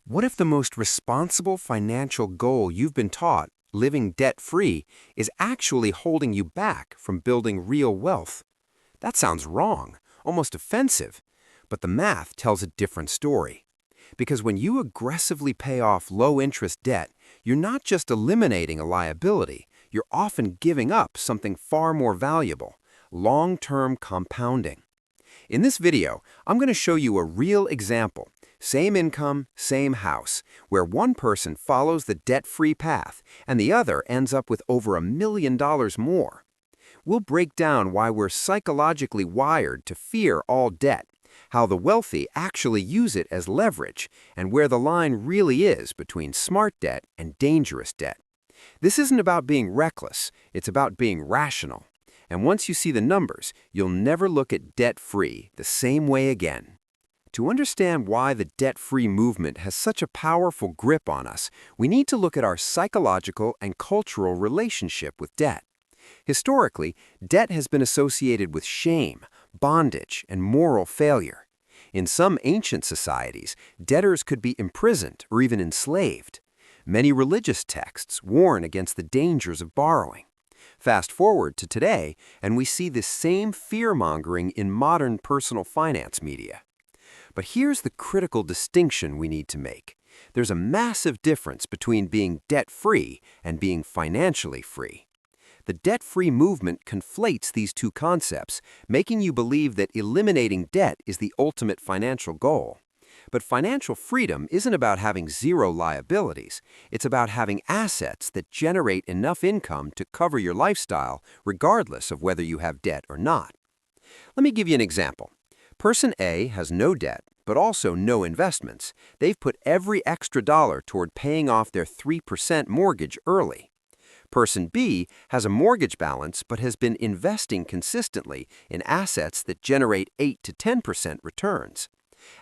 What if the most responsible financial goal you've been taught, living debt-free, is actually holding you back from building real wealth? That sounds wrong, almost offensive, but the math tells a different story. Because when you aggressively pay off low-interest debt, you're not just eliminating a liability, you're often giving up something far more valuable: long-term compounding. In this video, I'm going to show you a real example. Same income, same house, where one person follows the debt-free path and the other ends up with over $1 million more. We'll break down why we're psychologically wired to fear all debt, how the wealthy actually use it as leverage, and where the line really is between smart debt and dangerous debt. This isn't about being reckless, it's about being rational. And once you see the numbers, you'll never look at debt-free the same way again. To understand why the debt-free movement has such a powerful grip on us, we need to look at our psychological and cultural relationship with debt. Historically, debt has been associated with shame, bondage, and moral failure. In some ancient societies, debtors could be imprisoned or even enslaved. Many religious texts warn against the dangers of borrowing. Fast forward to today, and we see this same fear-mongering in modern personal finance media. But here's the critical distinction we need to make. There's a massive difference between being debt-free and being financially free. The debt-free movement conflates these two concepts, making you believe that eliminating debt is the ultimate financial goal. But financial freedom isn't about having zero liabilities. It's about having assets that generate enough income to cover your lifestyle, regardless of whether you have debt or not. Let me give you an example. Person A has no debt, but also no investments. They've put every extra dollar toward paying off their 3% mortgage early. Person B has a mortgage balance but has been investing consistently in assets that generate 8 to 10% returns.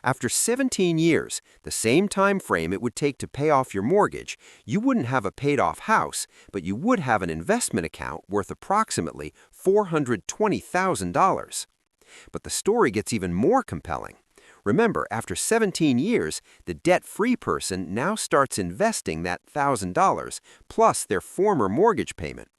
After 17 years, the same time frame it would take to pay off your mortgage, you wouldn't have a paid-off house, but you would have an investment account worth approximately $420,000. But the story gets even more compelling. Remember, after 17 years, the debt-free person now starts investing that $1,000 plus their former mortgage payment.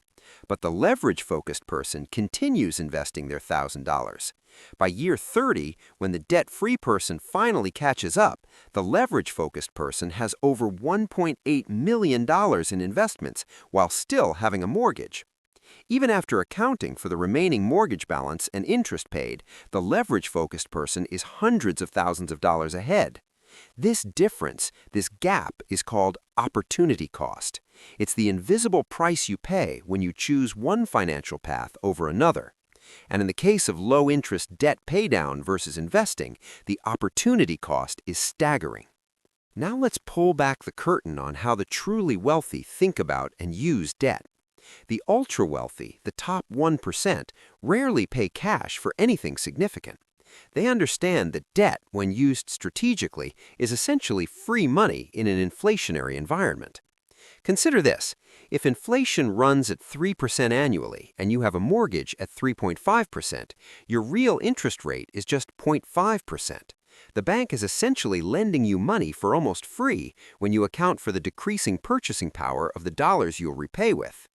But the leverage-focused person continues investing their $1,000. By year 30, when the debt-free person finally catches up, the leverage-focused person has over $1.8 million in investments while still having a mortgage. Even after accounting for the remaining mortgage balance and interest paid, the leverage-focused person is hundreds of thousands of dollars ahead. This difference, this gap, is called opportunity cost. It's the invisible price you pay when you choose one financial path over another. And in the case of low-interest debt paydown versus investing, the opportunity cost is staggering. Now let's pull back the curtain on how the truly wealthy think about and use debt. The ultra-wealthy, the top 1%, rarely pay cash for anything significant. They understand that debt, when used strategically, is essentially free money in an inflationary environment. Consider this. If inflation runs at 3% annually and you have a mortgage at 3.5%, your real interest rate is just 0.5%. The bank is essentially lending you money for almost free when you account for the decreasing purchasing power of the dollars you'll repay with.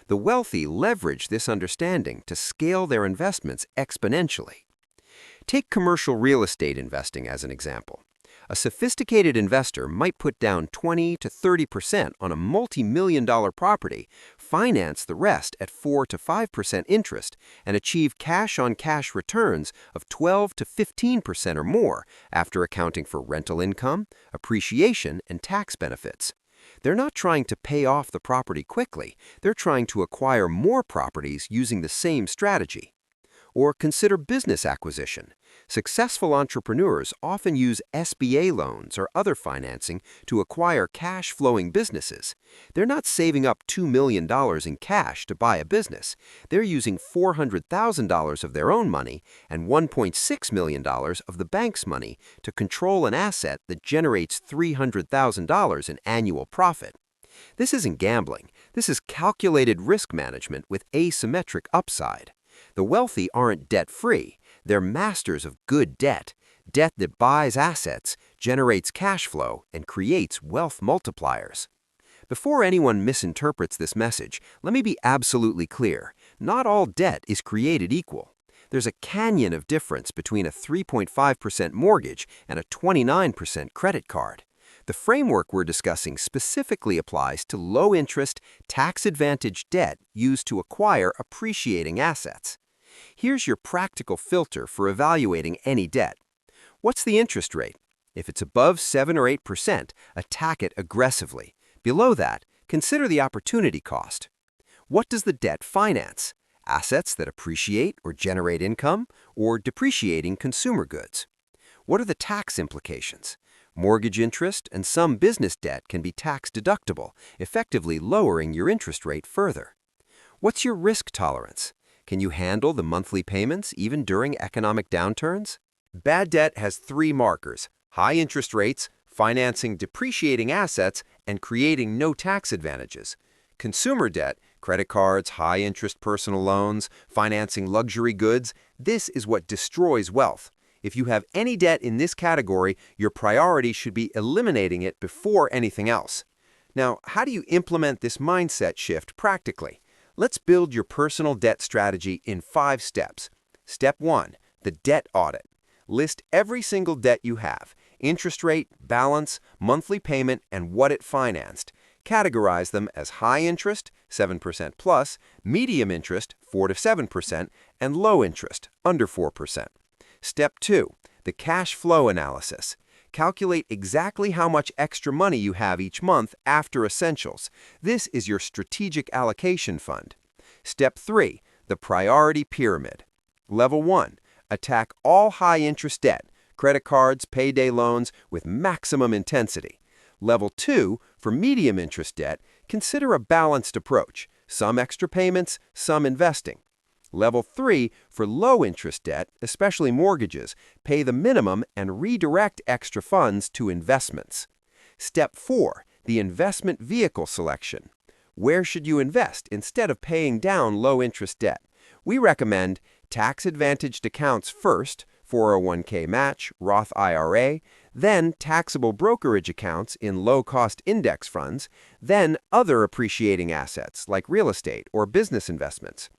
The wealthy leverage this understanding to scale their investments exponentially. Take commercial real estate investing as an example. A sophisticated investor might put down 20 to 30% on a multi-million-dollar property, finance the rest at 4 to 5% interest, and achieve cash-on-cash returns of 12 to 15% or more after accounting for rental income, appreciation, and tax benefits. They're not trying to pay off the property quickly. They're trying to acquire more properties using the same strategy. Or consider business acquisition. Successful entrepreneurs often use SBA loans or other financing to acquire cash-flowing businesses. They're not saving up $2 million in cash to buy a business. They're using $400,000 of their own money and $1.6 million of the bank's money to control an asset that generates $300,000 in annual profit. This isn't gambling. This is calculated risk management with asymmetric upside. The wealthy aren't debt-free. They're masters of good debt. Debt that buys assets, generates cash flow, and creates wealth multipliers. Before anyone misinterprets this message, let me be absolutely clear. Not all debt is created equal. There's a canyon of difference between a 3.5% mortgage and a 29% credit card. The framework we're discussing specifically applies to low-interest, tax-advantaged debt used to acquire appreciating assets. Here's your practical filter for evaluating any debt. What's the interest rate? If it's above 7 or 8%, attack it aggressively. Below that, consider the opportunity cost. What does the debt finance? Assets that appreciate or generate income, or depreciating consumer goods? What are the tax implications? Mortgage interest and some business debt can be tax deductible, effectively lowering your interest rate further. What's your risk tolerance? Can you handle the monthly payments even during economic downturns? Bad debt has three markers: high interest rates, financing depreciating assets, and creating no tax advantages. Consumer debt, credit cards, high-interest personal loans, financing luxury goods, this is what destroys wealth. If you have any debt in this category, your priority should be eliminating it before anything else. Now, how do you implement this mindset shift practically? Let's build your personal debt strategy in 5 steps. Step 1, the debt audit. List every single debt you have: interest rate, balance, monthly payment, and what it financed. Categorize them as high interest, 7% plus, medium interest, 4 to 7%, and low interest, under 4%. Step 2, the cash flow analysis. Calculate exactly how much extra money you have each month after essentials. This is your strategic allocation fund. Step 3, the priority pyramid. Level 1, attack all high-interest debt, credit cards, payday loans, with maximum intensity. Level 2, for medium-interest debt, consider a balanced approach: some extra payments, some investing. Level 3, for low-interest debt, especially mortgages, pay the minimum and redirect extra funds to investments. Step 4, the investment vehicle selection. Where should you invest instead of paying down low-interest debt? We recommend tax-advantaged accounts first, 401k match, Roth IRA, then taxable brokerage accounts in low-cost index funds, then other appreciating assets like real estate or business investments.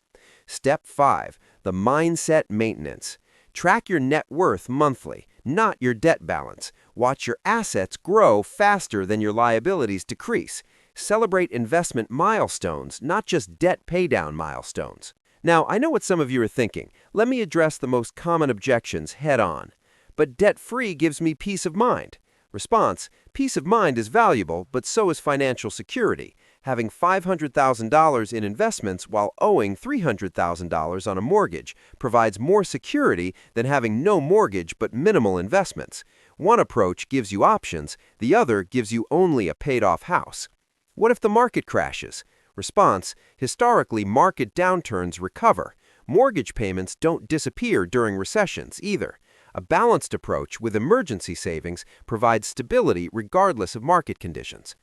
Step 5, the mindset maintenance. Track your net worth monthly, not your debt balance. Watch your assets grow faster than your liabilities decrease. Celebrate investment milestones, not just debt paydown milestones. Now, I know what some of you are thinking. Let me address the most common objections head on. But debt-free gives me peace of mind. Response: peace of mind is valuable, but so is financial security. Having $500,000 in investments while owing $300,000 on a mortgage provides more security than having no mortgage but minimal investments. One approach gives you options, the other gives you only a paid-off house. What if the market crashes? Response: historically, market downturns recover. Mortgage payments don't disappear during recessions either. A balanced approach with emergency savings provides stability regardless of market conditions.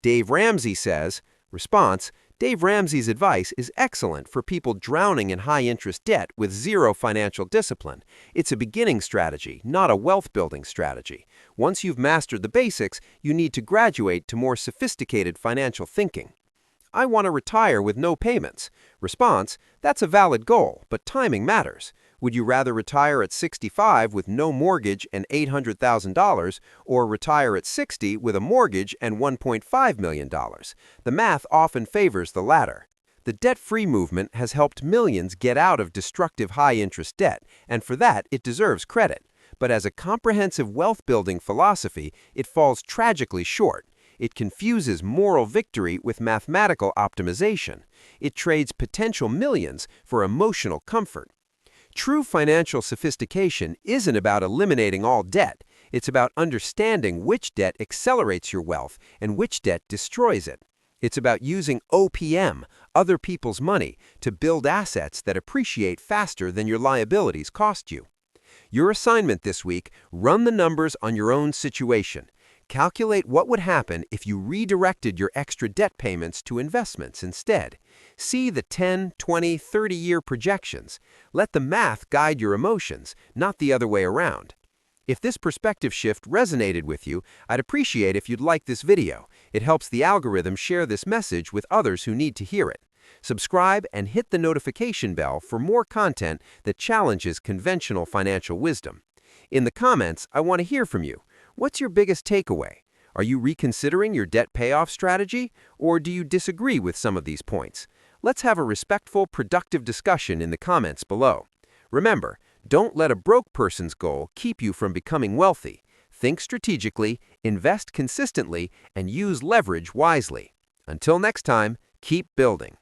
Dave Ramsey says, response: Dave Ramsey's advice is excellent for people drowning in high-interest debt with zero financial discipline. It's a beginning strategy, not a wealth-building strategy. Once you've mastered the basics, you need to graduate to more sophisticated financial thinking. I want to retire with no payments. Response: that's a valid goal, but timing matters. Would you rather retire at 65 with no mortgage and $800,000 or retire at 60 with a mortgage and $1.5 million? The math often favors the latter. The debt-free movement has helped millions get out of destructive high-interest debt, and for that it deserves credit. But as a comprehensive wealth-building philosophy, it falls tragically short. It confuses moral victory with mathematical optimization. It trades potential millions for emotional comfort. True financial sophistication isn't about eliminating all debt. It's about understanding which debt accelerates your wealth and which debt destroys it. It's about using OPM, other people's money, to build assets that appreciate faster than your liabilities cost you. Your assignment this week: run the numbers on your own situation. Calculate what would happen if you redirected your extra debt payments to investments instead. See the 10, 20, 30-year projections. Let the math guide your emotions, not the other way around. If this perspective shift resonated with you, I'd appreciate if you'd like this video. It helps the algorithm share this message with others who need to hear it. Subscribe and hit the notification bell for more content that challenges conventional financial wisdom. In the comments, I want to hear from you. What's your biggest takeaway? Are you reconsidering your debt payoff strategy, or do you disagree with some of these points? Let's have a respectful, productive discussion in the comments below. Remember, don't let a broke person's goal keep you from becoming wealthy. Think strategically, invest consistently, and use leverage wisely. Until next time, keep building.